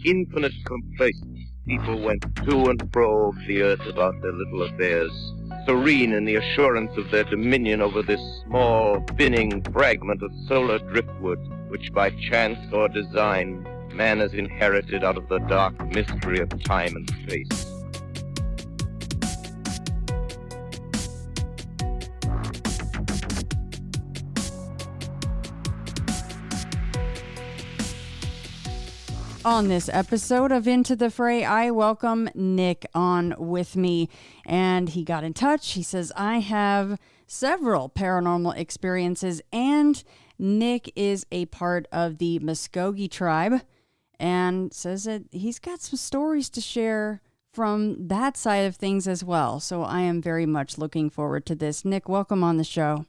infinite complacence, people went to and fro the earth about their little affairs, serene in the assurance of their dominion over this small, spinning fragment of solar driftwood, which by chance or design man has inherited out of the dark mystery of time and space. On this episode of Into the Fray, I welcome Nick on with me, and he got in touch. He says, I have several paranormal experiences, and Nick is a part of the Muscogee Tribe, and says that he's got some stories to share from that side of things as well. So I am very much looking forward to this. Nick, welcome on the show.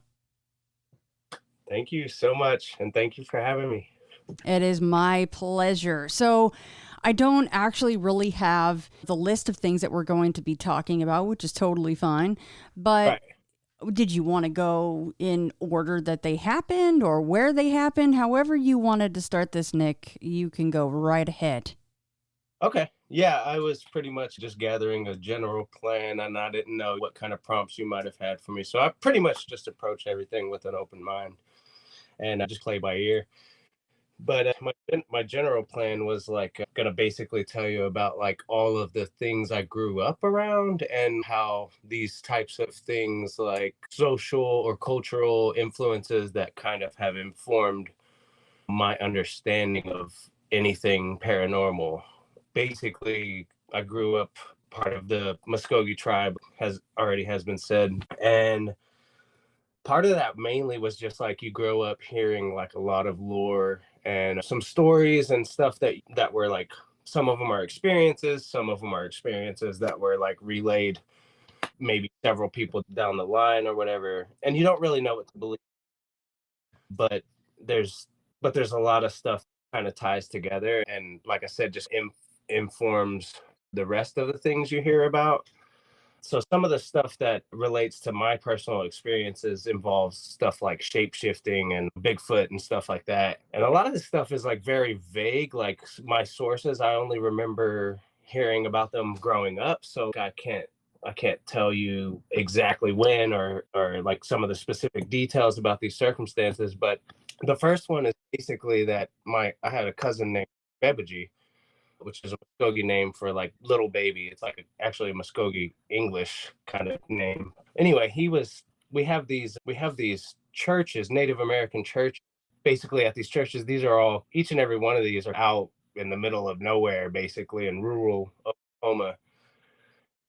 Thank you so much, and thank you for having me. It is my pleasure. So I don't actually really have the list of things that we're going to be talking about, which is totally fine. But Did you want to go in order that they happened or where they happened? However you wanted to start this, Nick, you can go right ahead. Okay. Yeah, I was pretty much just gathering a general plan, and I didn't know what kind of prompts you might have had for me. So I pretty much just approached everything with an open mind, and I just play by ear. But my general plan was gonna basically tell you about all of the things I grew up around and how these types of things like social or cultural influences that kind of have informed my understanding of anything paranormal. Basically, I grew up part of the Muscogee Tribe, has been said, and part of that mainly was just you grow up hearing a lot of lore and some stories and stuff that were some of them are experiences, some of them are experiences that were relayed maybe several people down the line or whatever, and you don't really know what to believe, but there's a lot of stuff kind of ties together, and like I said, just informs the rest of the things you hear about. So some of the stuff that relates to my personal experiences involves stuff like shapeshifting and Bigfoot and stuff like that. And a lot of this stuff is very vague. My sources, I only remember hearing about them growing up. So I can't tell you exactly when or some of the specific details about these circumstances. But the first one is basically that I had a cousin named Bebeji, which is a Muscogee name for little baby. It's actually a Muscogee English kind of name. Anyway, we have these churches, Native American churches. Basically at these churches, each and every one of these are out in the middle of nowhere, basically in rural Oklahoma.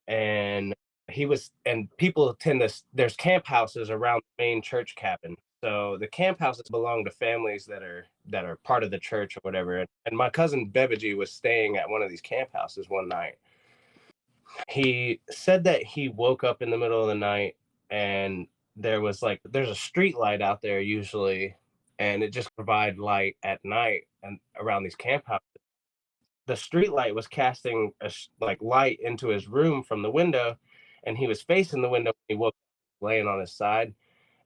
And people tend to, there's camp houses around the main church cabin. So the camp houses belong to families that are part of the church or whatever. And my cousin Bebeji was staying at one of these camp houses one night. He said that he woke up in the middle of the night and there's a street light out there usually, and it just provides light at night and around these camp houses. The street light was casting light into his room from the window, and he was facing the window when he woke up, laying on his side.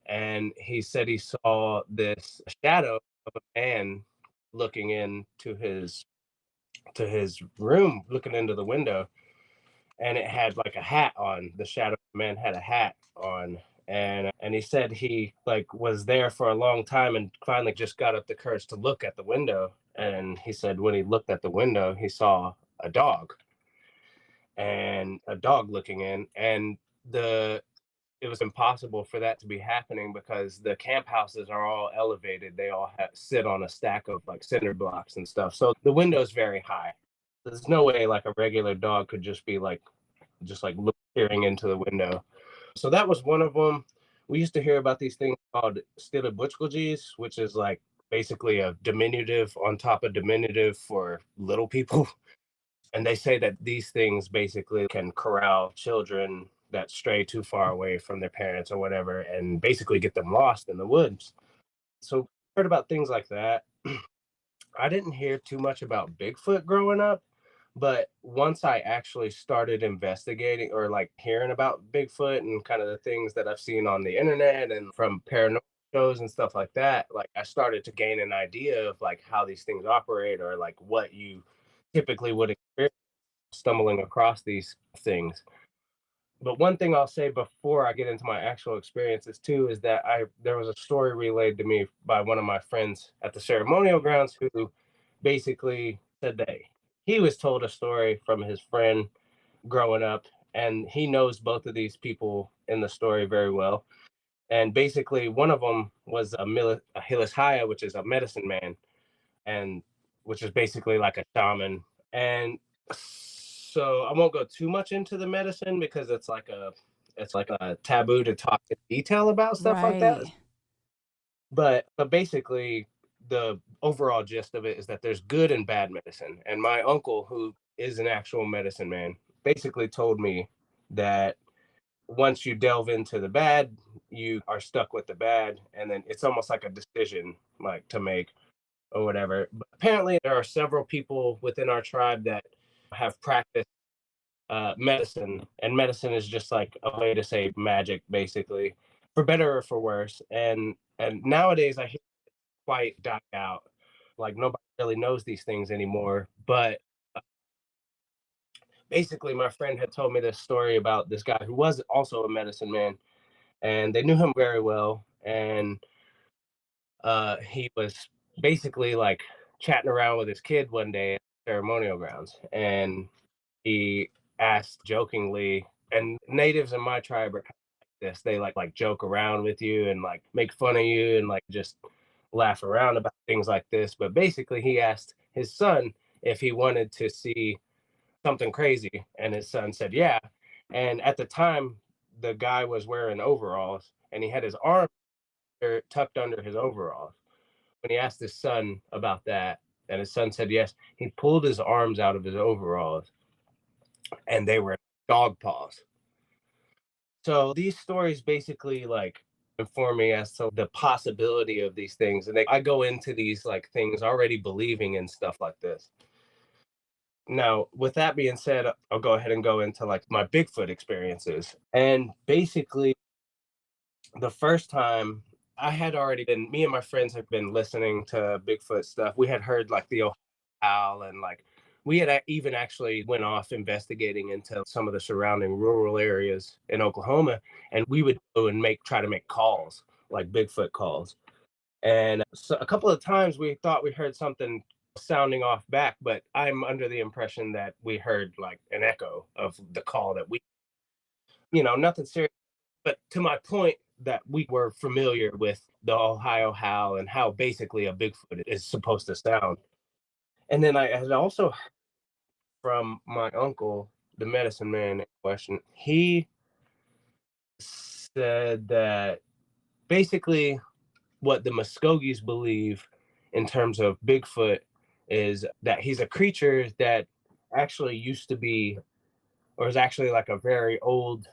And he said he saw this shadow of a man looking into his room, looking into the window, and it had a hat on. The shadow of the man had a hat on, and he said he was there for a long time and finally just got up the courage to look at the window. And he said when he looked at the window, he saw a dog looking in, and it was impossible for that to be happening because the camp houses are all elevated. They all sit on a stack of cinder blocks and stuff. So the window is very high. There's no way a regular dog could just be peering into the window. So that was one of them. We used to hear about these things called stilibuchkojis, which is basically a diminutive on top of diminutive for little people. And they say that these things basically can corral children that stray too far away from their parents or whatever, and basically get them lost in the woods. So I heard about things like that. I didn't hear too much about Bigfoot growing up, but once I actually started investigating or hearing about Bigfoot and kind of the things that I've seen on the internet and from paranormal shows and stuff like that, I started to gain an idea of how these things operate or what you typically would experience stumbling across these things. But one thing I'll say before I get into my actual experiences too is that there was a story relayed to me by one of my friends at the ceremonial grounds who basically said that he was told a story from his friend growing up, and he knows both of these people in the story very well. And basically, one of them was a Hilishaya, which is a medicine man, and which is basically like a shaman. And so I won't go too much into the medicine because it's like a taboo to talk in detail about stuff like that. Right. But basically, the overall gist of it is that there's good and bad medicine. And my uncle, who is an actual medicine man, basically told me that once you delve into the bad, you are stuck with the bad, and then it's almost like a decision like to make or whatever. But apparently, there are several people within our tribe that have practiced medicine, and medicine is just like a way to say magic, basically, for better or for worse. And nowadays, I hear it quite died out. Like nobody really knows these things anymore. But basically, my friend had told me this story about this guy who was also a medicine man, and they knew him very well. And he was basically like chatting around with his kid one day at ceremonial grounds, and he asked jokingly, and natives in my tribe are kind of like this. They like joke around with you and like make fun of you and like just laugh around about things like this. But basically, he asked his son if he wanted to see something crazy, and his son said yeah. And at the time, the guy was wearing overalls, and he had his arm tucked under his overalls. When he asked his son about that, and his son said yes, he pulled his arms out of his overalls, and they were dog paws. So these stories basically like inform me as to the possibility of these things, and I go into these like things already believing in stuff like this. Now, with that being said, I'll go ahead and go into like my Bigfoot experiences. And basically, the first time I had already been, me and my friends have been listening to Bigfoot stuff. We had heard like the Ohio and like we had even actually went off investigating into some of the surrounding rural areas in Oklahoma, and we would go and try to make calls, like Bigfoot calls. And so a couple of times we thought we heard something sounding off back, but I'm under the impression that we heard like an echo of the call that nothing serious. But to my point, that we were familiar with the Ohio howl and how basically a Bigfoot is supposed to sound. And then I had also heard from my uncle, the medicine man in question. He said that basically what the Muskogees believe in terms of Bigfoot is that he's a creature that actually used to be, or is actually like a very old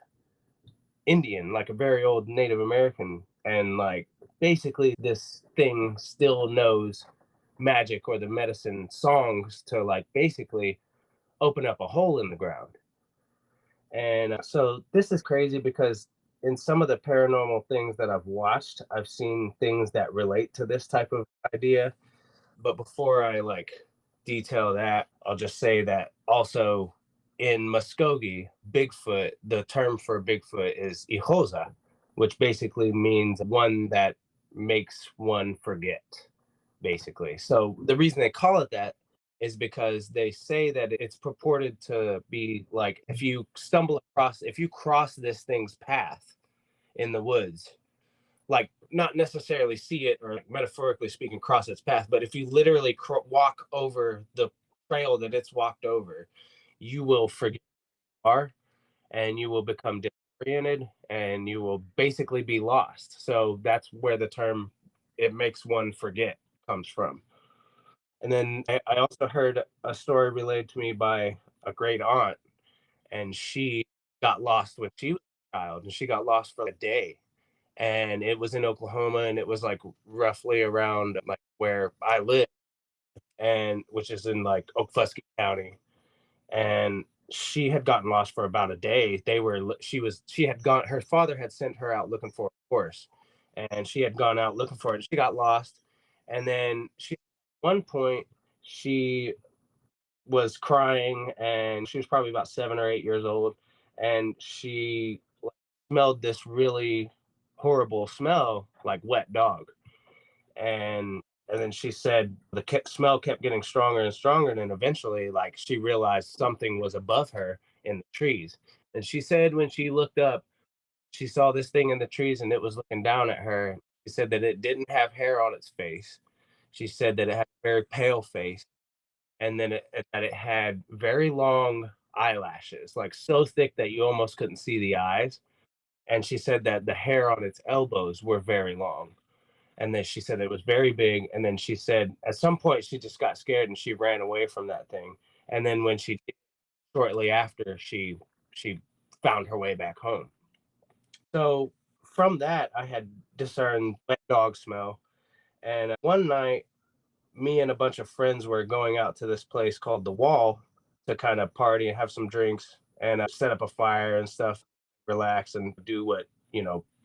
Indian, like a very old Native American. And like basically, this thing still knows magic or the medicine songs to like basically open up a hole in the ground. And so this is crazy because in some of the paranormal things that I've watched, I've seen things that relate to this type of idea. But before I like detail that, I'll just say that also in Muskogee, Bigfoot, the term for Bigfoot is ihoza, which basically means one that makes one forget, basically. So the reason they call it that is because they say that it's purported to be like if you cross this thing's path in the woods, like not necessarily see it or like, metaphorically speaking cross its path, but if you literally walk over the trail that it's walked over, you will forget who you are, and you will become disoriented, and you will basically be lost. So that's where the term "it makes one forget" comes from. And then I also heard a story relayed to me by a great aunt, and she got lost when she was a child, and she got lost for a day, and it was in Oklahoma, and it was like roughly around like where I live, and which is in like Okfuskee County. And she had gotten lost for about a day. She had gone, her father had sent her out looking for a horse, and she had gone out looking for it. She got lost, and then at one point she was crying, and she was probably about 7 or 8 years old, and she smelled this really horrible smell like wet dog. And then she said the smell kept getting stronger and stronger, and then eventually, like, she realized something was above her in the trees. And she said when she looked up, she saw this thing in the trees, and it was looking down at her. She said that it didn't have hair on its face. She said that it had a very pale face, and then that it had very long eyelashes, like so thick that you almost couldn't see the eyes. And she said that the hair on its elbows were very long. And then she said it was very big. And then she said at some point she just got scared and she ran away from that thing. And then when she shortly after, she found her way back home. So from that, I had discerned wet dog smell. And one night, me and a bunch of friends were going out to this place called the Wall to kind of party and have some drinks and set up a fire and stuff, relax and do what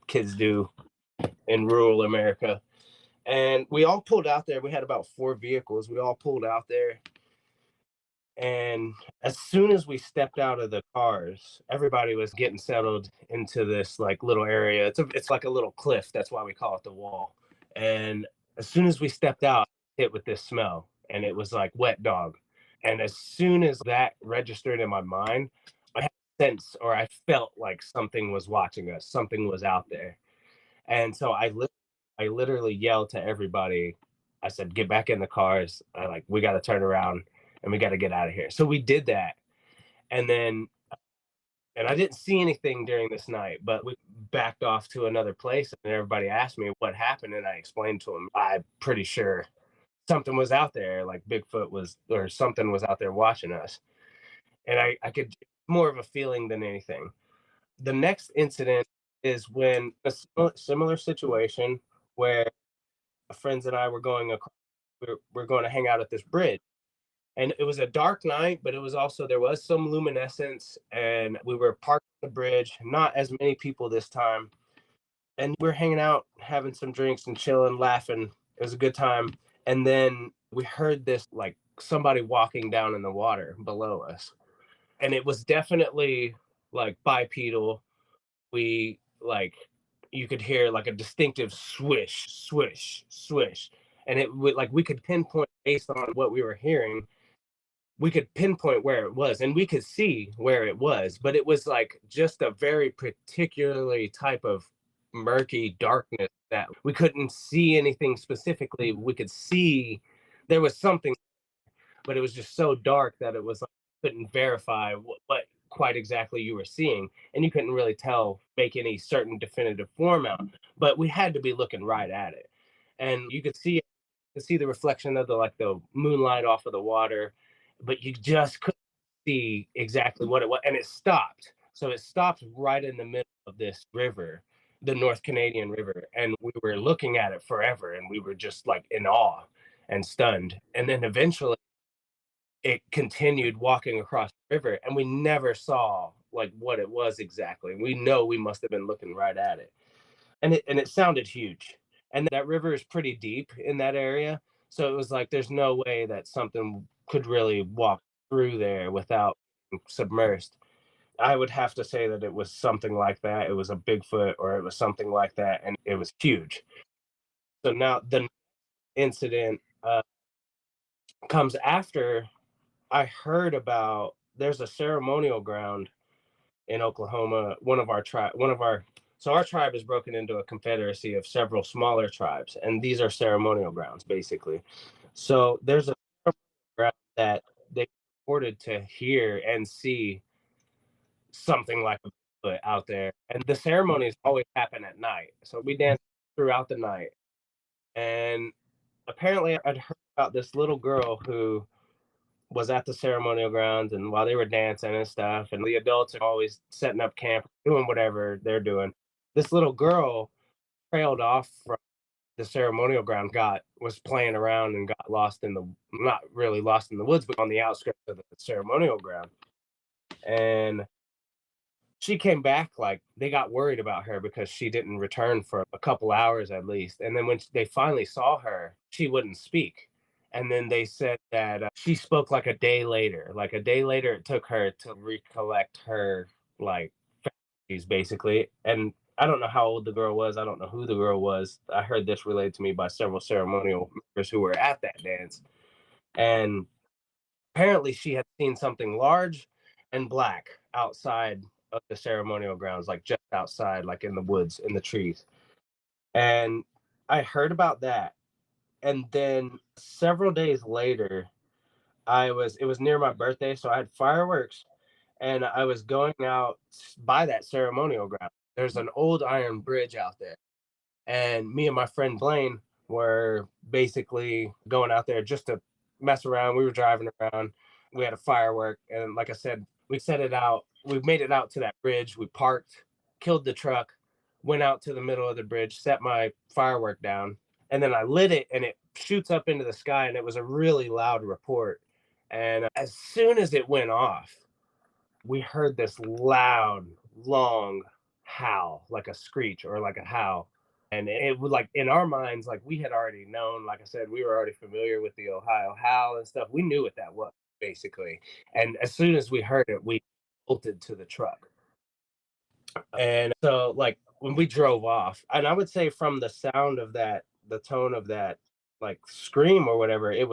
kids do in rural America. And we all pulled out there. We had about 4 vehicles. We all pulled out there. And as soon as we stepped out of the cars, everybody was getting settled into this like little area. It's like a little cliff. That's why we call it the Wall. And as soon as we stepped out, hit with this smell, and it was like wet dog. And as soon as that registered in my mind, I had a sense, or I felt like something was watching us. Something was out there. And so I literally yelled to everybody. I said, "Get back in the cars. We got to turn around and we got to get out of here." So we did that. And then, and I didn't see anything during this night, but we backed off to another place, and everybody asked me what happened. And I explained to them, I'm pretty sure something was out there, like Bigfoot was, or something was out there watching us. And I could, more of a feeling than anything. The next incident is when a similar situation where friends and I were going across, we're going to hang out at this bridge. And it was a dark night, but it was also, there was some luminescence, and we were parked on the bridge, not as many people this time. And we're hanging out, having some drinks and chilling, laughing. It was a good time. And then we heard this, like somebody walking down in the water below us. And it was definitely like bipedal. We like, you could hear like a distinctive swish, swish, swish. And it would, like, we could pinpoint based on what we were hearing, we could pinpoint where it was, and we could see where it was, but it was like just a very particularly type of murky darkness that we couldn't see anything specifically. We could see there was something, but it was just so dark that it was like, couldn't verify what quite exactly you were seeing, and you couldn't really make any certain definitive form out, but we had to be looking right at it. And you could see the reflection of the moonlight off of the water, but you just couldn't see exactly what it was. And it stopped. So it stopped right in the middle of this river, the North Canadian River. And we were looking at it forever, and we were just like in awe and stunned. And then eventually it continued walking across the river, and we never saw like what it was exactly. We know we must have been looking right at it. And it sounded huge. And that river is pretty deep in that area. So it was like there's no way that something could really walk through there without being submersed. I would have to say that it was something like that. It was a Bigfoot, or it was something like that, and it was huge. So now the incident comes after I heard about, there's a ceremonial ground in Oklahoma. So our tribe is broken into a confederacy of several smaller tribes, and these are ceremonial grounds basically. So there's a ground that they reported to hear and see something like a Bigfoot out there, and the ceremonies always happen at night. So we danced throughout the night, and apparently I'd heard about this little girl who was at the ceremonial grounds, and while they were dancing and stuff, and the adults are always setting up camp, doing whatever they're doing, this little girl trailed off from the ceremonial ground, was playing around and got lost in the, not really lost in the woods, but on the outskirts of the ceremonial ground. And she came back, like they got worried about her because she didn't return for a couple hours at least. And then when they finally saw her, she wouldn't speak. And then they said that she spoke like a day later. Like a day later, it took her to recollect her like faculties, basically. And I don't know how old the girl was. I don't know who the girl was. I heard this relayed to me by several ceremonial members who were at that dance. And apparently, she had seen something large and black outside of the ceremonial grounds, like just outside, like in the woods, in the trees. And I heard about that. And then several days later, it was near my birthday, so I had fireworks and I was going out by that ceremonial ground. There's an old iron bridge out there. And me and my friend Blaine were basically going out there just to mess around. We were driving around. We had a firework, and like I said, we set it out. We made it out to that bridge. We parked, killed the truck, went out to the middle of the bridge, set my firework down, and then I lit it, and it shoots up into the sky, and it was a really loud report. And as soon as it went off, we heard this loud, long howl, like a screech or like a howl. And it was like in our minds, like we had already known, like I said, we were already familiar with the Ohio howl and stuff. We knew what that was basically. And as soon as we heard it, we bolted to the truck. And so, like, when we drove off, and I would say from the sound of that, the tone of that, like scream or whatever, it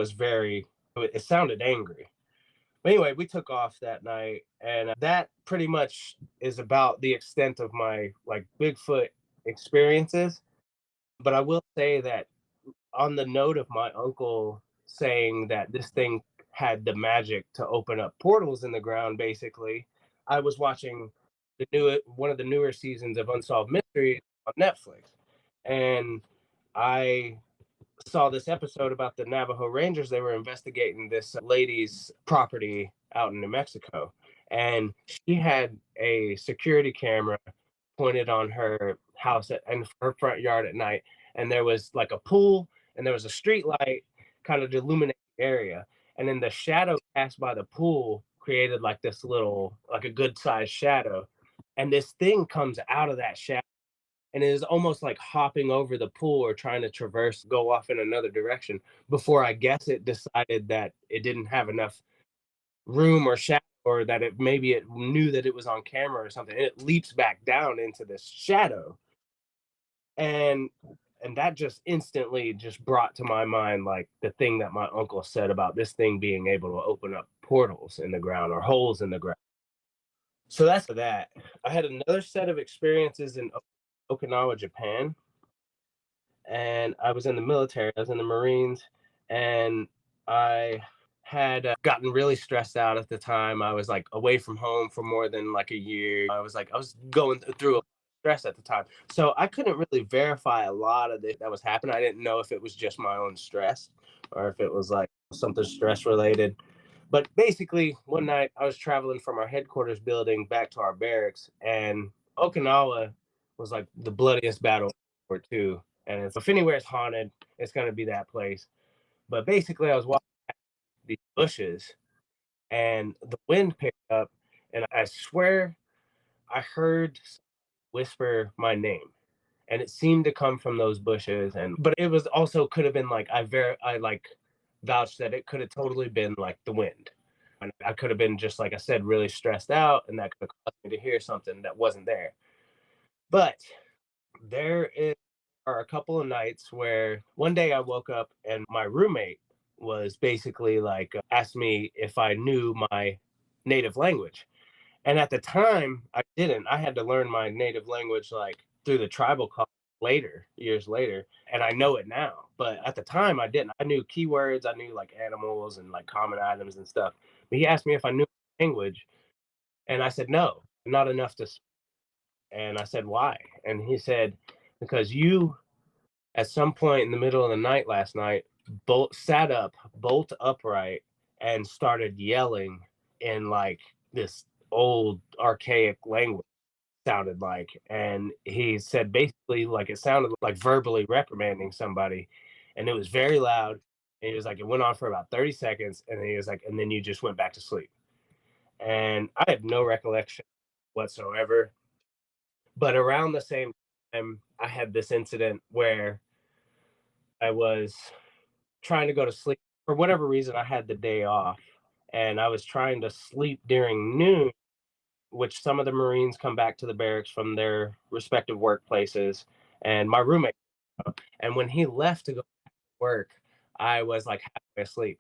sounded angry. But anyway, we took off that night, and that pretty much is about the extent of my like Bigfoot experiences. But I will say that on the note of my uncle saying that this thing had the magic to open up portals in the ground, basically, I was watching one of the newer seasons of Unsolved Mysteries on Netflix, and I saw this episode about the Navajo Rangers. They were investigating this lady's property out in New Mexico, and she had a security camera pointed on her house and her front yard at night. And there was like a pool, and there was a street light kind of illuminating the area. And then the shadow cast by the pool created like this little, like a good sized shadow. And this thing comes out of that shadow and it is almost like hopping over the pool or trying to go off in another direction before I guess it decided that it didn't have enough room or shadow or that maybe it knew that it was on camera or something. And it leaps back down into this shadow. And that just instantly just brought to my mind like the thing that my uncle said about this thing being able to open up portals in the ground or holes in the ground. So that's that. I had another set of experiences in Okinawa, Japan, and I was in the military. I was in the Marines, and I had gotten really stressed out at the time. I was like away from home for more than like a year. I was going through stress at the time, so I couldn't really verify a lot of that was happening. I didn't know if it was just my own stress or if it was like something stress related. But basically, one night I was traveling from our headquarters building back to our barracks, and Okinawa was like the bloodiest battle for two. And if anywhere is haunted, it's going to be that place. But basically, I was walking these bushes, and the wind picked up, and I swear I heard whisper my name, and it seemed to come from those bushes. And but it was also could have been like I like vouched that it could have totally been like the wind. And I could have been just like I said, really stressed out, and that could have caused me to hear something that wasn't there. But are a couple of nights where one day I woke up and my roommate was basically like asked me if I knew my native language. And at the time, I didn't. I had to learn my native language like through the tribal college later, years later, and I know it now. But at the time, I didn't. I knew keywords, I knew like animals and like common items and stuff. But he asked me if I knew language, and I said no, not enough to. And I said why? And he said because you, at some point in the middle of the night last night, sat up, bolt upright, and started yelling in like this old archaic language sounded like. And he said basically like it sounded like verbally reprimanding somebody. And it was very loud. And he was like, it went on for about 30 seconds. And then he was like, and then you just went back to sleep. And I had no recollection whatsoever. But around the same time, I had this incident where I was trying to go to sleep for whatever reason, I had the day off and I was trying to sleep during noon, which some of the Marines come back to the barracks from their respective workplaces. And my roommate, and when he left to go to work, I was like halfway asleep.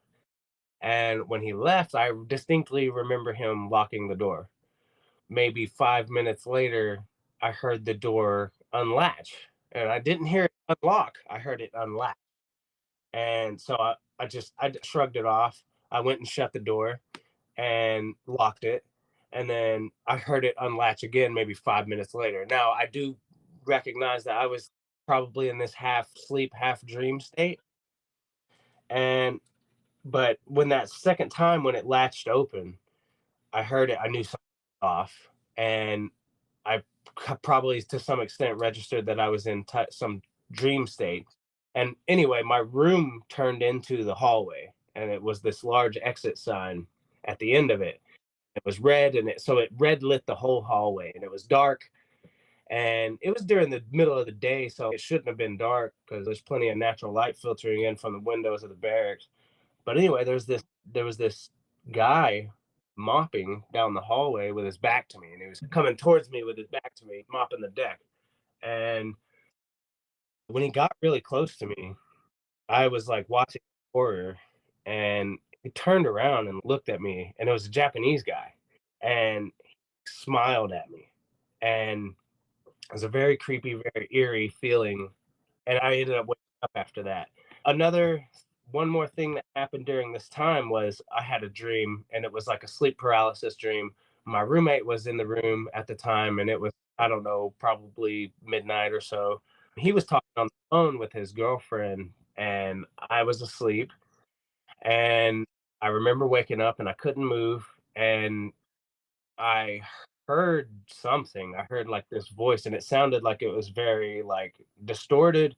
And when he left, I distinctly remember him locking the door. Maybe 5 minutes later, I heard the door unlatch, and I didn't hear it unlock. I heard it unlatch. And so I shrugged it off. I went and shut the door and locked it. And then I heard it unlatch again, maybe 5 minutes later. Now, I do recognize that I was probably in this half sleep, half dream state. And, but when that second time, when it latched open, I heard it, I knew something was off. And I probably to some extent registered that I was in some dream state. And anyway, my room turned into the hallway, and it was this large exit sign at the end of it. It was red, and it red lit the whole hallway, and it was dark. And it was during the middle of the day, so it shouldn't have been dark because there's plenty of natural light filtering in from the windows of the barracks. But anyway, there was this guy mopping down the hallway with his back to me, and he was coming towards me with his back to me, mopping the deck. And when he got really close to me, I was like watching horror, and he turned around and looked at me, and it was a Japanese guy, and he smiled at me, and it was a very creepy, very eerie feeling, and I ended up waking up after that. One more thing that happened during this time was I had a dream, and it was like a sleep paralysis dream. My roommate was in the room at the time, and it was, I don't know, probably midnight or so. He was talking on the phone with his girlfriend, and I was asleep. And I remember waking up and I couldn't move. And I heard something. I heard like this voice, and it sounded like it was very like distorted,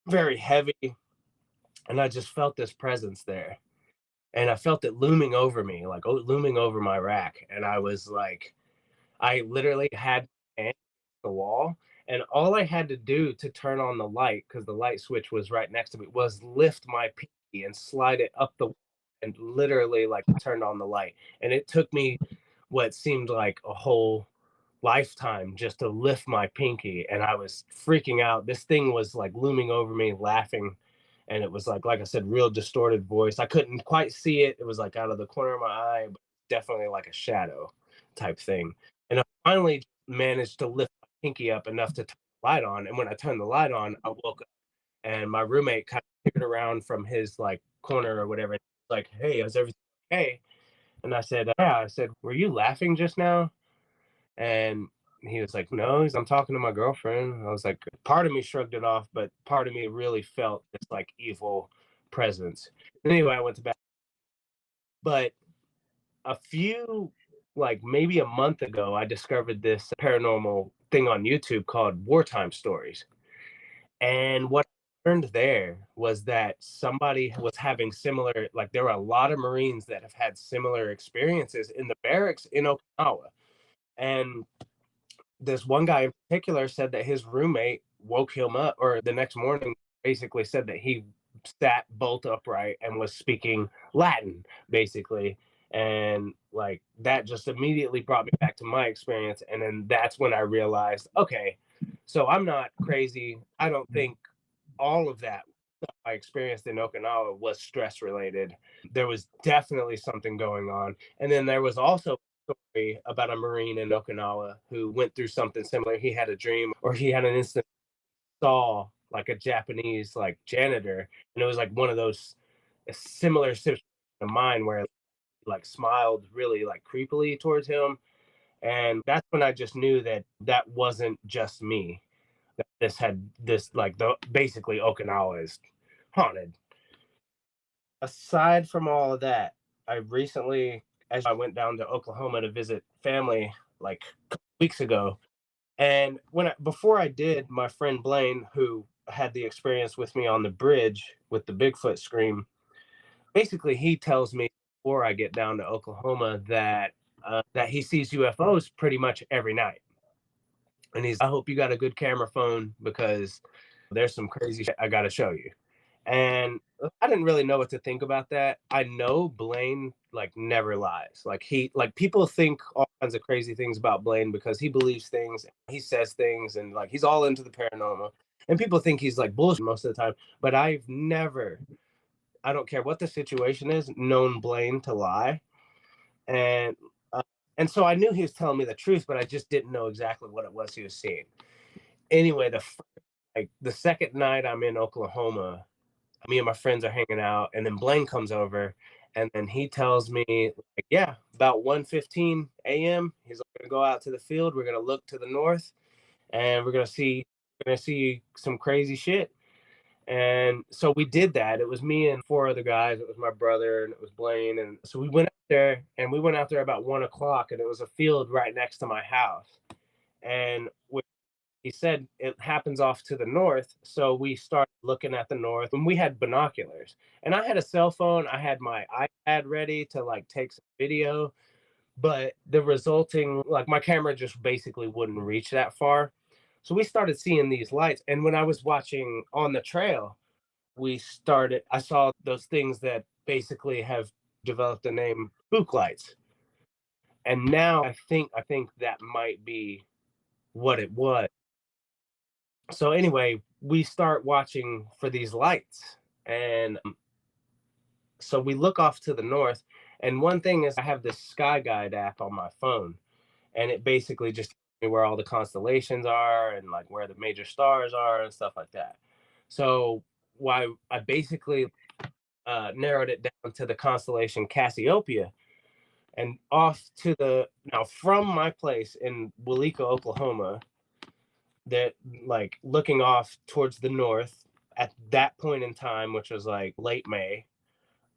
very heavy. And I just felt this presence there. And I felt it looming over me, like looming over my rack. And I was like, I literally had my hand against the wall, and all I had to do to turn on the light, because the light switch was right next to me, was lift my pinky and slide it up the wall, and literally like turned on the light. And it took me what seemed like a whole lifetime just to lift my pinky, and I was freaking out. This thing was like looming over me, laughing, and it was like I said, real distorted voice. I couldn't quite see it. It was like out of the corner of my eye, but definitely like a shadow type thing. And I finally managed to lift my pinky up enough to turn the light on. And when I turned the light on, I woke up, and my roommate kind of peered around from his like corner or whatever, like, "Hey, is everything okay?" And I said, "Yeah." I said, "Were you laughing just now?" And he was like, "No, I'm talking to my girlfriend." I was like, part of me shrugged it off, but part of me really felt this like evil presence. Anyway, I went to bed. But a few, like maybe a month ago, I discovered this paranormal thing on YouTube called Wartime Stories. And what I learned there was that somebody was having similar, like there were a lot of Marines that have had similar experiences in the barracks in Okinawa. And this one guy in particular said that his roommate woke him up, or the next morning basically said that he sat bolt upright and was speaking Latin, basically. And like that just immediately brought me back to my experience. And then that's when I realized, okay, so I'm not crazy. I don't think all of that stuff I experienced in Okinawa was stress related. There was definitely something going on. And then there was also a story about a Marine in Okinawa who went through something similar. He had a dream, or he had an instant saw like a Japanese like janitor, and it was like one of those similar situations to mine where like smiled really like creepily towards him. And that's when I just knew that that wasn't just me, that this like the basically Okinawa is haunted. Aside from all of that, I recently, as I went down to Oklahoma to visit family like a couple weeks ago, and before I did, my friend Blaine, who had the experience with me on the bridge with the Bigfoot scream, basically he tells me before I get down to Oklahoma that he sees UFOs pretty much every night. And I hope you got a good camera phone because there's some crazy shit I got to show you. And I didn't really know what to think about that. I know Blaine like never lies. Like people think all kinds of crazy things about Blaine because he believes things, he says things, and like he's all into the paranormal. And people think he's like bullshit most of the time. But I've never, I don't care what the situation is, known Blaine to lie. And uh, and so I knew he was telling me the truth, but I just didn't know exactly what it was he was seeing. Anyway, the second night I'm in Oklahoma, me and my friends are hanging out, and then Blaine comes over, and then he tells me, like, yeah, about 1:15 a.m. He's like, gonna go out to the field. We're gonna look to the north, and we're gonna see some crazy shit. And so we did that. It was me and four other guys. It was my brother and it was Blaine. And so we went out there, and we went out there about 1 o'clock, and it was a field right next to my house. And he said it happens off to the north. So we started looking at the north, and we had binoculars. And I had a cell phone. I had my iPad ready to like take some video, but the resulting, like, my camera just basically wouldn't reach that far. So we started seeing these lights. And when I was watching on the trail, I saw those things that basically have developed the name spook lights. And now I think that might be what it was. So anyway, we start watching for these lights, and so we look off to the north. And one thing is, I have this Sky Guide app on my phone, and it basically just tells me where all the constellations are and like where the major stars are and stuff like that. So why I basically narrowed it down to the constellation Cassiopeia, and off to the now from my place in Waleeka, Oklahoma, that like looking off towards the north at that point in time, which was like late May,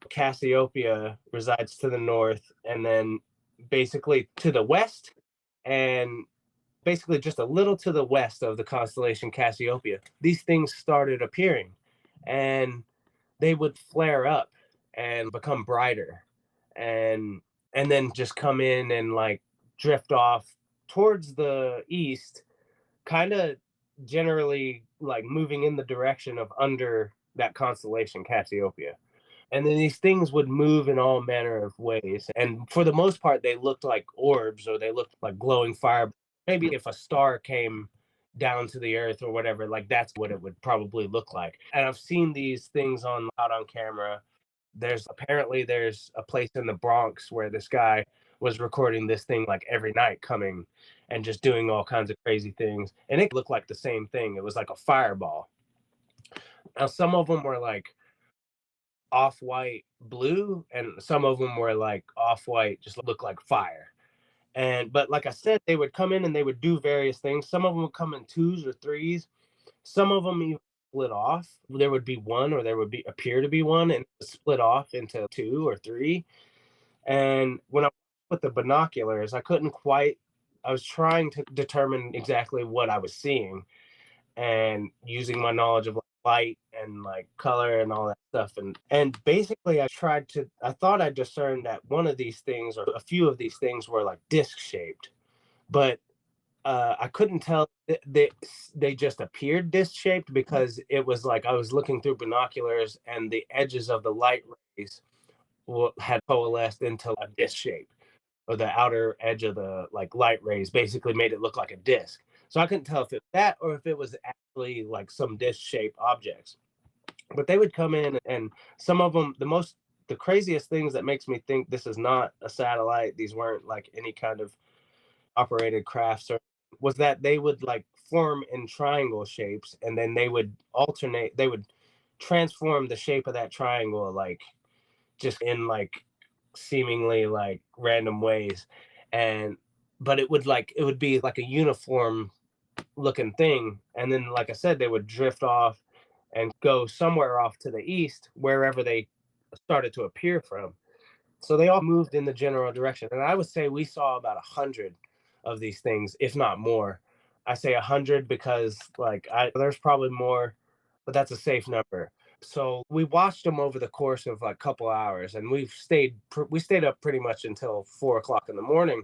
Cassiopeia resides to the north, and then basically to the west, and basically just a little to the west of the constellation Cassiopeia, these things started appearing, and they would flare up and become brighter, and then just come in and like drift off towards the east, kind of generally like moving in the direction of under that constellation Cassiopeia. And then these things would move in all manner of ways. And for the most part, they looked like orbs, or they looked like glowing fire. Maybe if a star came down to the earth or whatever, like that's what it would probably look like. And I've seen these things out on camera. There's a place in the Bronx where this guy was recording this thing like every night, coming and just doing all kinds of crazy things. And it looked like the same thing. It was like a fireball. Now, some of them were like off-white blue, and some of them were like off-white, just look like fire. But like I said, they would come in and they would do various things. Some of them would come in twos or threes. Some of them even split off. There would be one, or there would be appear to be one, and split off into two or three. And when I put the binoculars, I was trying to determine exactly what I was seeing, and using my knowledge of light and like color and all that stuff. And basically I thought I discerned that one of these things, or a few of these things, were like disc shaped, but I couldn't tell. They just appeared disc shaped because it was like I was looking through binoculars, and the edges of the light rays had coalesced into a disc shape, or the outer edge of the like light rays basically made it look like a disc. So I couldn't tell if it was that, or if it was actually like some disc shaped objects. But they would come in, and some of them, the craziest things that makes me think this is not a satellite, these weren't like any kind of operated crafts, was that they would like form in triangle shapes, and then they would transform the shape of that triangle, like just in like seemingly like random ways. And but it would be like a uniform looking thing, and then like I said, they would drift off and go somewhere off to the east, wherever they started to appear from. So they all moved in the general direction, and I would say we saw about 100 of these things, if not more. I say 100 because there's probably more, but that's a safe number. So we watched them over the course of like a couple hours, and we stayed up pretty much until 4 o'clock in the morning,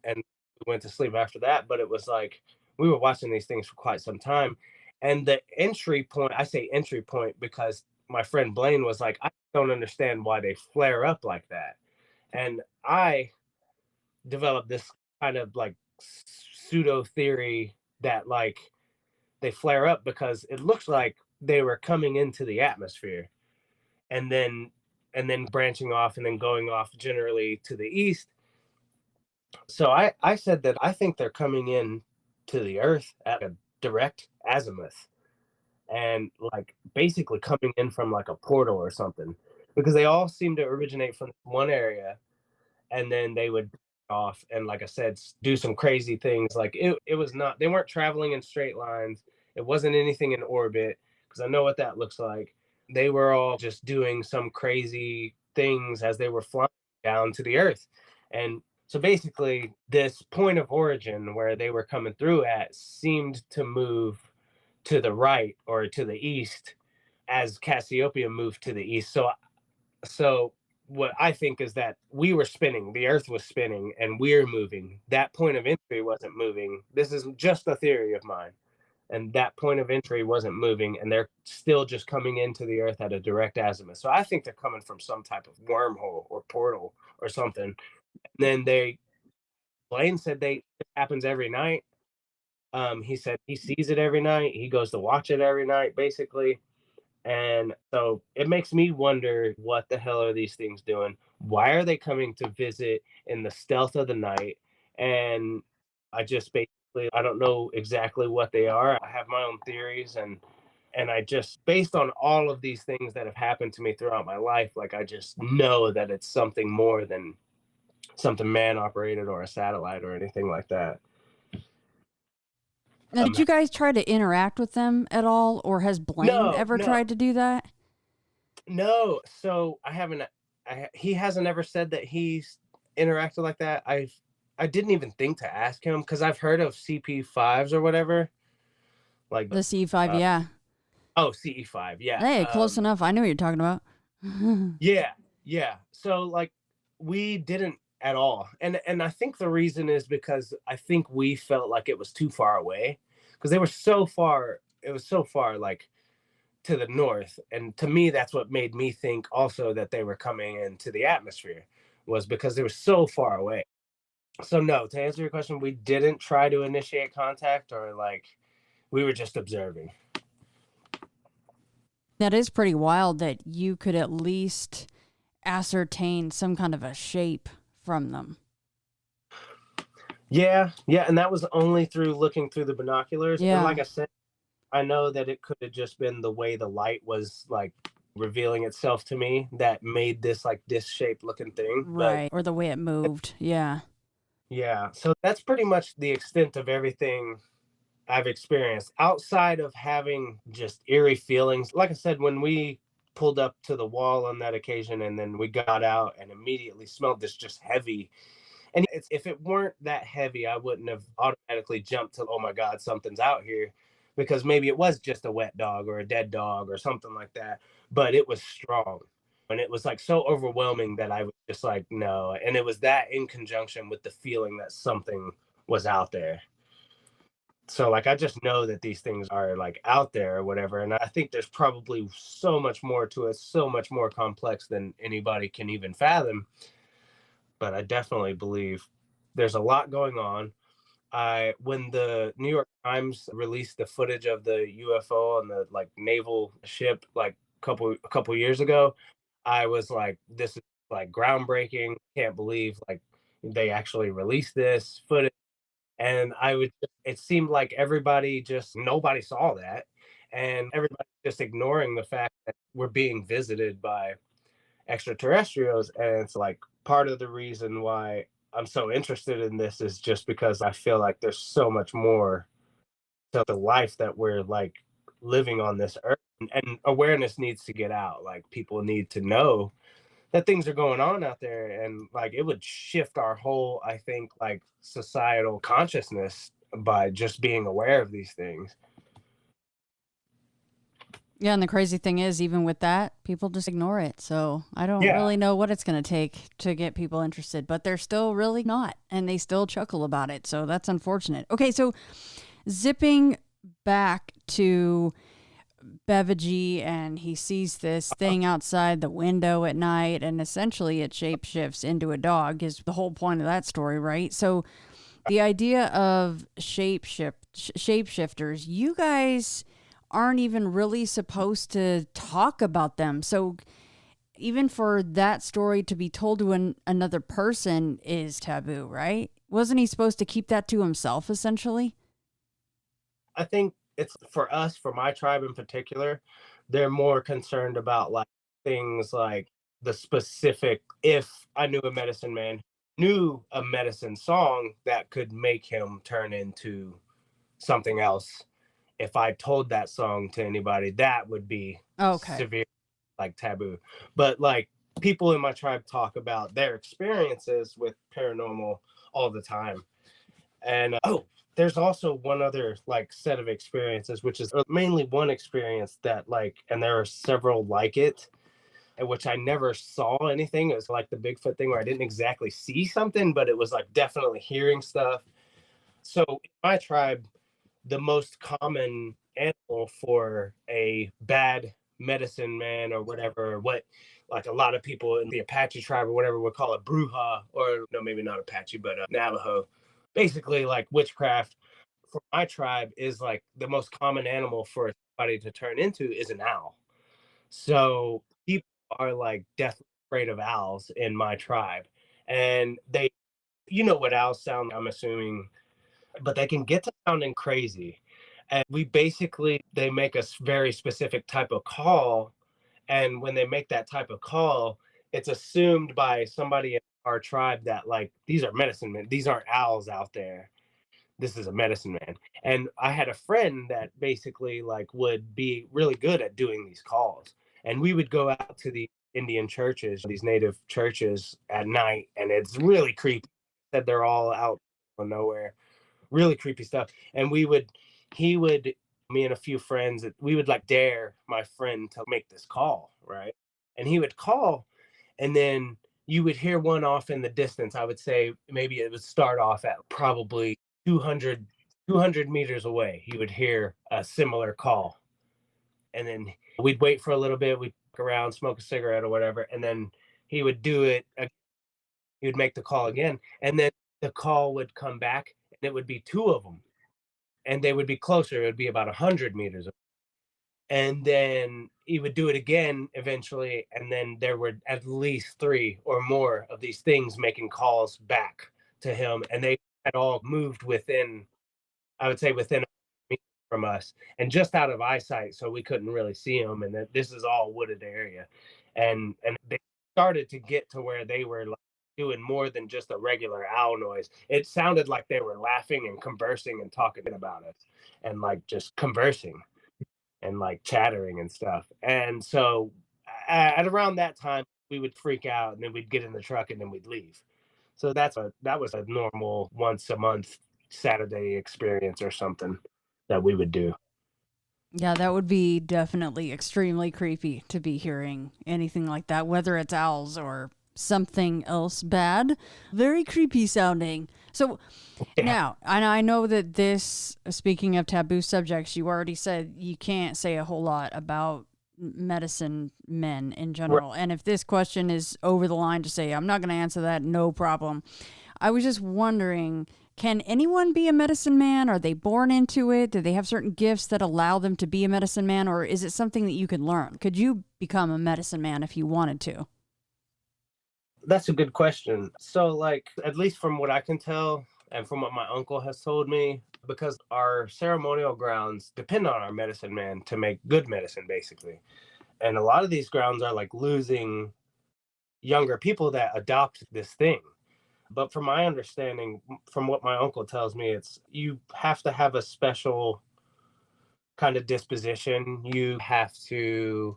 and we went to sleep after that. But it was like we were watching these things for quite some time. And the entry point, I say entry point because my friend Blaine was like, I don't understand why they flare up like that. And I developed this kind of like pseudo theory that like they flare up because it looks like they were coming into the atmosphere and then branching off and then going off generally to the east. So I said that I think they're coming in to the earth at a direct azimuth and like basically coming in from like a portal or something, because they all seem to originate from one area and then they would off and, like I said, do some crazy things. Like it was not, they weren't traveling in straight lines. It wasn't anything in orbit, because I know what that looks like. They were all just doing some crazy things as they were flying down to the earth. And so basically this point of origin where they were coming through at seemed to move to the right or to the east as Cassiopeia moved to the east. So what I think is that we were spinning, the earth was spinning, and we're moving. That point of entry wasn't moving. This is just a theory of mine. And that point of entry wasn't moving, and they're still just coming into the earth at a direct azimuth. So I think they're coming from some type of wormhole or portal or something. And then Blaine said it happens every night. He said he sees it every night. He goes to watch it every night, basically. And so it makes me wonder, what the hell are these things doing? Why are they coming to visit in the stealth of the night? And I just basically, I don't know exactly what they are. I have my own theories, and I just, based on all of these things that have happened to me throughout my life, like I just know that it's something more than something man operated or a satellite or anything like that. Now, did you guys try to interact with them at all, or has Blaine ever tried to do that? No. So I haven't. He hasn't ever said that he's interacted like that. I didn't even think to ask him, because I've heard of CP5s or whatever. Like the C5, yeah. Oh, CE5, yeah. Hey, close enough. I know what you're talking about. Yeah. So like we didn't at all. And I think the reason is because I think we felt like it was too far away, because they were so far, it was so far like to the north. And to me, that's what made me think also that they were coming into the atmosphere, was because they were so far away. So no, to answer your question, we didn't try to initiate contact, or like we were just observing. That is pretty wild that you could at least ascertain some kind of a shape from them. Yeah, and that was only through looking through the binoculars. Yeah. And like I said, I know that it could have just been the way the light was like revealing itself to me that made this like disc-shaped looking thing. Right, or the way it moved. Yeah. So that's pretty much the extent of everything I've experienced, outside of having just eerie feelings. Like I said, when we pulled up to the wall on that occasion, and then we got out and immediately smelled this just heavy. And if it weren't that heavy, I wouldn't have automatically jumped to, oh my God, something's out here, because maybe it was just a wet dog or a dead dog or something like that. But it was strong. And it was like so overwhelming that I was just like, no. And it was that in conjunction with the feeling that something was out there. So like I just know that these things are like out there or whatever, and I think there's probably so much more to it, so much more complex than anybody can even fathom. But I definitely believe there's a lot going on. When the New York Times released the footage of the UFO and the like naval ship like a couple years ago, I was like, this is like groundbreaking. Can't believe like they actually released this footage. And it seemed like nobody saw that. And everybody just ignoring the fact that we're being visited by extraterrestrials. And it's like part of the reason why I'm so interested in this is just because I feel like there's so much more to the life that we're like living on this earth. And awareness needs to get out. Like people need to know that things are going on out there, and like it would shift our whole, I think, like societal consciousness by just being aware of these things. Yeah, and the crazy thing is, even with that, people just ignore it. So I don't really know what it's going to take to get people interested, but they're still really not, and they still chuckle about it. So that's unfortunate. Okay, so zipping back to beveragy, and he sees this thing outside the window at night, and essentially it shapeshifts into a dog is the whole point of that story, right? So the idea of shapeshifters, you guys aren't even really supposed to talk about them. So even for that story to be told to another person is taboo, right? Wasn't he supposed to keep that to himself, essentially? I think it's for us, for my tribe in particular, they're more concerned about like things like the specific, if I knew a medicine man knew a medicine song that could make him turn into something else. If I told that song to anybody, that would be severe, like taboo. But like people in my tribe talk about their experiences with paranormal all the time. And there's also one other like set of experiences, which is mainly one experience that like, and there are several like it, in which I never saw anything. It was like the Bigfoot thing where I didn't exactly see something, but it was like definitely hearing stuff. So in my tribe, the most common animal for a bad medicine man or whatever, what like a lot of people in the Apache tribe or whatever would call a bruja, or no, maybe not Apache, but Navajo, basically like witchcraft for my tribe is like the most common animal for somebody to turn into is an owl. So people are like deathly afraid of owls in my tribe. And they, you know what owls sound, I'm assuming, but they can get to sounding crazy. And we basically, they make a very specific type of call. And when they make that type of call, it's assumed by somebody in our tribe that like, these are medicine men. These aren't owls out there. This is a medicine man. And I had a friend that basically like would be really good at doing these calls. And we would go out to the Indian churches, these native churches at night, and it's really creepy. Said they're all out of nowhere, really creepy stuff. And he would, me and a few friends, we would like dare my friend to make this call, right? And he would call, and then you would hear one off in the distance. I would say maybe it would start off at probably 200 meters away. He would hear a similar call. And then we'd wait for a little bit. We'd walk around, smoke a cigarette or whatever. And then he would do it. He would make the call again. And then the call would come back, and it would be two of them. And they would be closer. It would be about 100 meters away. And then he would do it again eventually. And then there were at least three or more of these things making calls back to him. And they had all moved within, I would say, within from us and just out of eyesight. So we couldn't really see them. And this is all wooded area. And they started to get to where they were like doing more than just a regular owl noise. It sounded like they were laughing and conversing and talking about it and like just conversing and like chattering and stuff. And so at around that time, we would freak out, and then we'd get in the truck and then we'd leave. So that was a normal once a month Saturday experience or something that we would do. Yeah, that would be definitely extremely creepy to be hearing anything like that, whether it's owls or something else bad. Very creepy sounding. So now, and I know that this, speaking of taboo subjects, you already said you can't say a whole lot about medicine men in general. Right. And if this question is over the line to say, I'm not going to answer that, no problem. I was just wondering, can anyone be a medicine man? Are they born into it? Do they have certain gifts that allow them to be a medicine man? Or is it something that you can learn? Could you become a medicine man if you wanted to? That's a good question. So, like, at least from what I can tell and from what my uncle has told me, because our ceremonial grounds depend on our medicine man to make good medicine, basically. And a lot of these grounds are like losing younger people that adopt this thing. But from my understanding, from what my uncle tells me, it's you have to have a special kind of disposition. You have to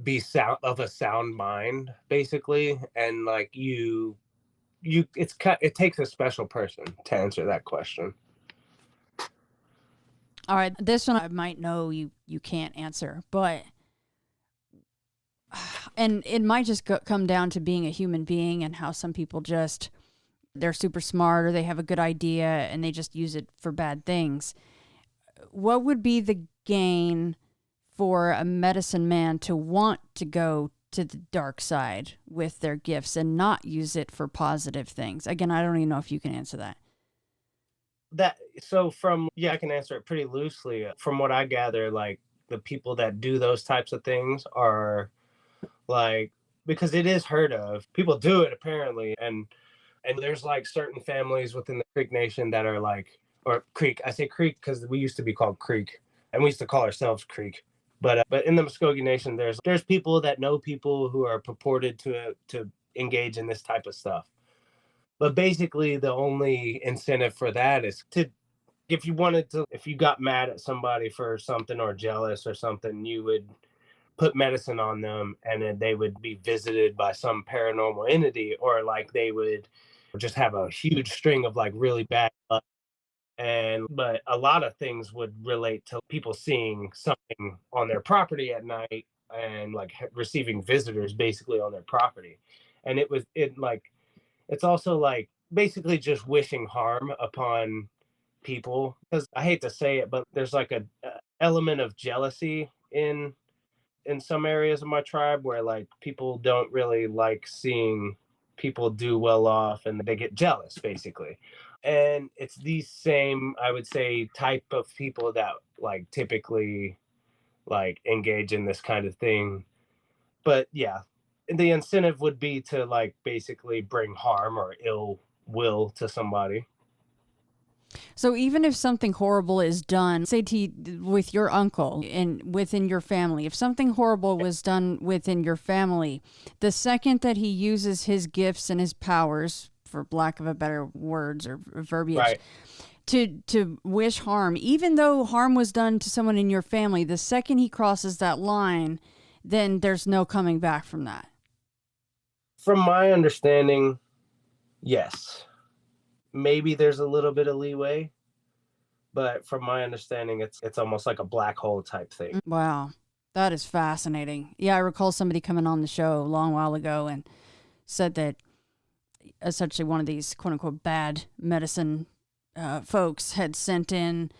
be of a sound mind, basically, and like it takes a special person to answer that question. All right, this one I might know you can't answer, but and it might just come down to being a human being and how some people just they're super smart or they have a good idea and they just use it for bad things. What would be the gain for a medicine man to want to go to the dark side with their gifts and not use it for positive things? Again, I don't even know if you can answer that. I can answer it pretty loosely. From what I gather, like the people that do those types of things are like, because it is heard of, people do it apparently, and there's like certain families within the Creek Nation that are like, or Creek, I say Creek because we used to be called Creek and we used to call ourselves Creek, but in the Muscogee Nation there's people that know people who are purported to engage in this type of stuff. But basically the only incentive for that is to, if you got mad at somebody for something or jealous or something, you would put medicine on them and then they would be visited by some paranormal entity, or like they would just have a huge string of like really bad luck. But a lot of things would relate to people seeing something on their property at night and like receiving visitors basically on their property. And it's also like basically just wishing harm upon people, because I hate to say it, but there's like a element of jealousy in some areas of my tribe where like people don't really like seeing people do well off and they get jealous basically. And it's these same, I would say, type of people that like typically like engage in this kind of thing. But yeah, the incentive would be to like basically bring harm or ill will to somebody. So even if something horrible is done, say with your uncle and within your family, if something horrible was done within your family, the second that he uses his gifts and his powers, for lack of a better words or verbiage, Right. to wish harm, even though harm was done to someone in your family, the second he crosses that line, then there's no coming back from that. From my understanding, yes. Maybe there's a little bit of leeway, but from my understanding, it's almost like a black hole type thing. Wow, that is fascinating. Yeah, I recall somebody coming on the show a long while ago and said that essentially one of these quote unquote bad medicine folks had sent in,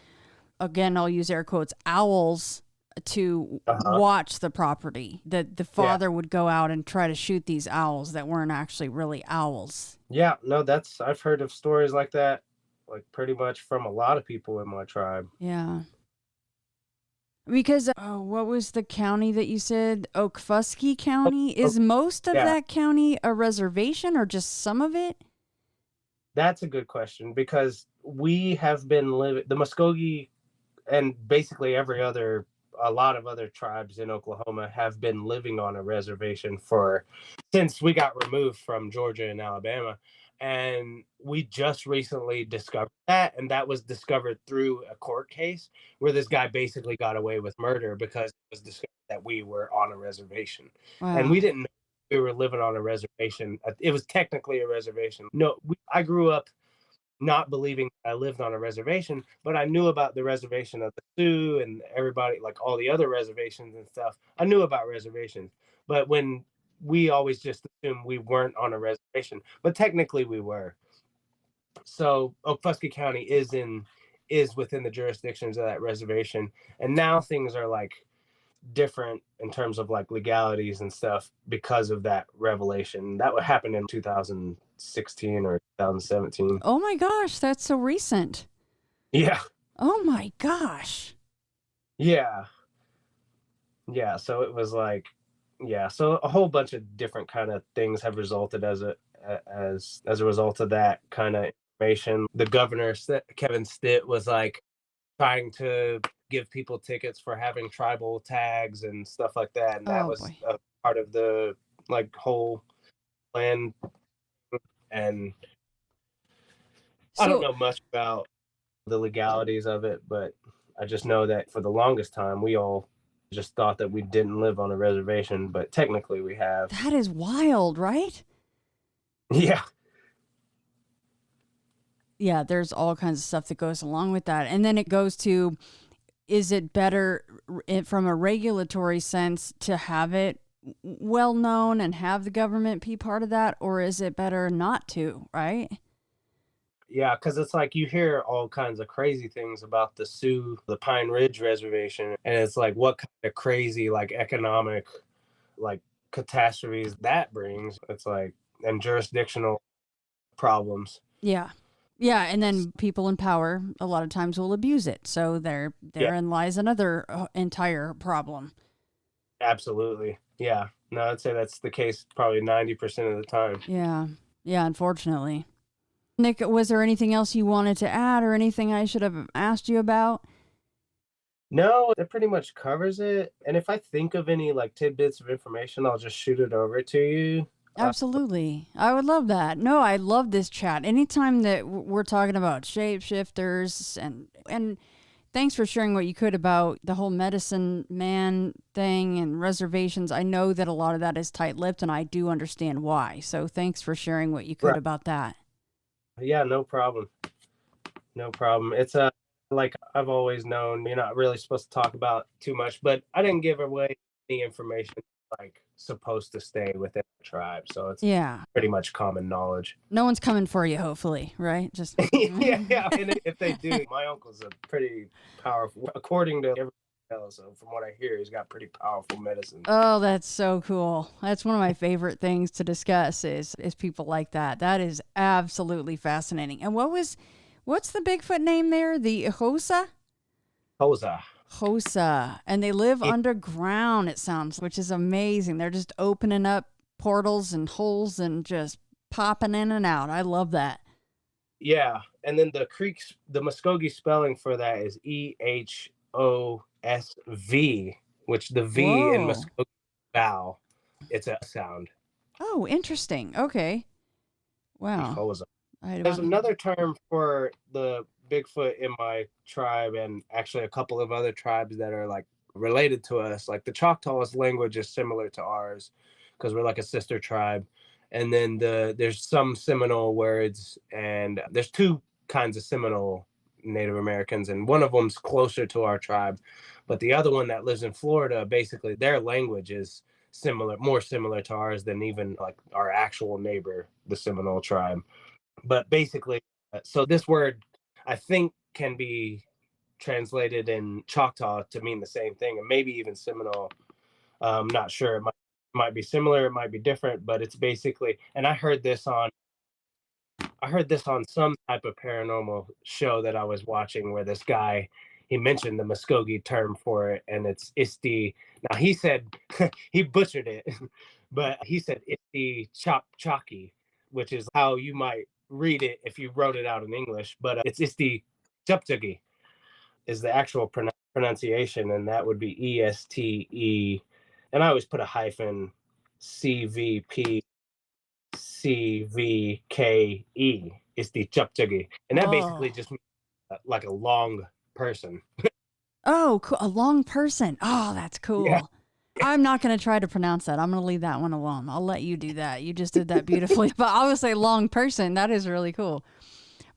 again, I'll use air quotes, owls to watch the property. That the father would go out and try to shoot these owls that weren't actually really owls. Yeah, no, I've heard of stories like that, like pretty much from a lot of people in my tribe. Yeah. Because, what was the county that you said? Okfuskee County? Is most of that county a reservation or just some of it? That's a good question, because we have been living, the Muscogee and basically a lot of other tribes in Oklahoma have been living on a reservation since we got removed from Georgia and Alabama. And we just recently discovered that, and that was discovered through a court case where this guy basically got away with murder because it was discovered that we were on a reservation. Wow. And we didn't know we were living on a reservation. It was technically a reservation. No, I grew up not believing I lived on a reservation, but I knew about the reservation of the Sioux and everybody, like all the other reservations and stuff. I knew about reservations, but when we always just assumed we weren't on a reservation, but technically we were. So Okfuskee County is within the jurisdictions of that reservation, and now things are like different in terms of like legalities and stuff because of that revelation. That would happen in 2016 or 2017. Oh my gosh, that's so recent. Yeah. Oh my gosh. Yeah. So it was like, so a whole bunch of different kind of things have resulted as a result of that kind of information. The governor, Kevin Stitt, was like trying to give people tickets for having tribal tags and stuff like that, and that was a part of the like whole plan. And I don't know much about the legalities of it, but I just know that for the longest time we all just thought that we didn't live on a reservation, but technically we have. That is wild, right? Yeah. Yeah, there's all kinds of stuff that goes along with that. And then it goes to, is it better from a regulatory sense to have it well known and have the government be part of that, or is it better not to, right? Yeah, because it's like you hear all kinds of crazy things about the Sioux, the Pine Ridge Reservation, and it's like what kind of crazy like economic like catastrophes that brings. It's like and jurisdictional problems. Yeah. Yeah, and then people in power a lot of times will abuse it. So Yeah, therein lies another entire problem. absolutely. Yeah. No, I'd say that's the case probably 90% of the time. Yeah. Yeah, unfortunately. Nick, was there anything else you wanted to add or anything I should have asked you about? No, it pretty much covers it. And if I think of any like tidbits of information, I'll just shoot it over to you. Absolutely. I would love that. No, I love this chat. Anytime that we're talking about shapeshifters and thanks for sharing what you could about the whole medicine man thing and reservations. I know that a lot of that is tight-lipped and I do understand why. So thanks for sharing what you could Right. about that. Yeah, no problem. No problem. It's like I've always known you're not really supposed to talk about too much, but I didn't give away any information like supposed to stay within the tribe. So it's Yeah. pretty much common knowledge. No one's coming for you, hopefully, right? Just Yeah. And if they do, my uncle's a pretty powerful, according to everyone else. So from what I hear, he's got pretty powerful medicine. Oh, that's so cool. That's one of my favorite things to discuss is people like that. That is absolutely fascinating. And what's the Bigfoot name there? The Hosa? Hosa. Hosa. And they live underground, it sounds, which is amazing. They're just opening up portals and holes and just popping in and out. I love that. Yeah. And then the Muscogee spelling for that is EHOSV, which the V in Whoa. Muskogee vowel. It's a sound. Oh, interesting. Okay. Wow. Hosa. I There's don't- another term for the Bigfoot in my tribe, and actually a couple of other tribes that are like related to us. Like the Choctaws language is similar to ours because we're like a sister tribe. And then there's some Seminole words, and there's two kinds of Seminole Native Americans, and one of them's closer to our tribe, but the other one that lives in Florida, basically their language is similar, more similar to ours than even like our actual neighbor, the Seminole tribe. But basically, so this word I think can be translated in Choctaw to mean the same thing, and maybe even Seminole. I'm not sure. It might be similar, it might be different, but it's basically. And I heard this on some type of paranormal show that I was watching, where this guy he mentioned the Muskogee term for it, and it's Isti. Now he said he butchered it, but he said Isti Chop Chalky, which is how you might read it if you wrote it out in English, but it's Isti Chuptugi is the actual pronunciation, and that would be ESTE. And I always put a hyphen CVP CVKE. It's the Chuptugi, and that basically just means like a long person. Oh, cool. A long person. Oh, that's cool. Yeah. I'm not going to try to pronounce that. I'm going to leave that one alone. I'll let you do that. You just did that beautifully. But I would say long person. That is really cool.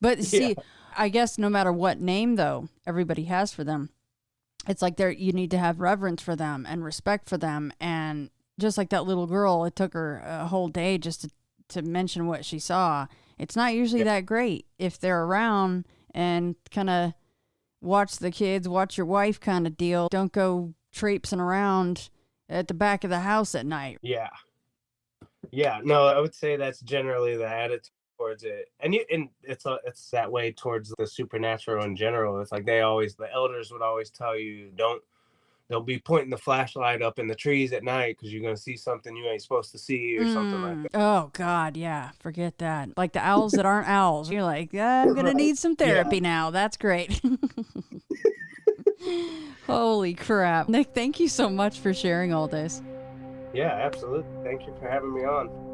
But see, I guess no matter what name, though, everybody has for them, it's like you need to have reverence for them and respect for them. And just like that little girl, it took her a whole day just to mention what she saw. It's not usually that great if they're around and kind of watch the kids, watch your wife kind of deal. Don't go traipsing around at the back of the house at night. Yeah. No, I would say that's generally the attitude towards it, and it's that way towards the supernatural in general. It's like the elders would always tell you, don't be pointing the flashlight up in the trees at night because you're gonna see something you ain't supposed to see or something like that. Oh God, yeah, forget that. Like the owls that aren't owls. You're like, I'm gonna need some therapy now. That's great. Holy crap, Nick! Thank you so much for sharing all this. Yeah, absolutely. Thank you for having me on.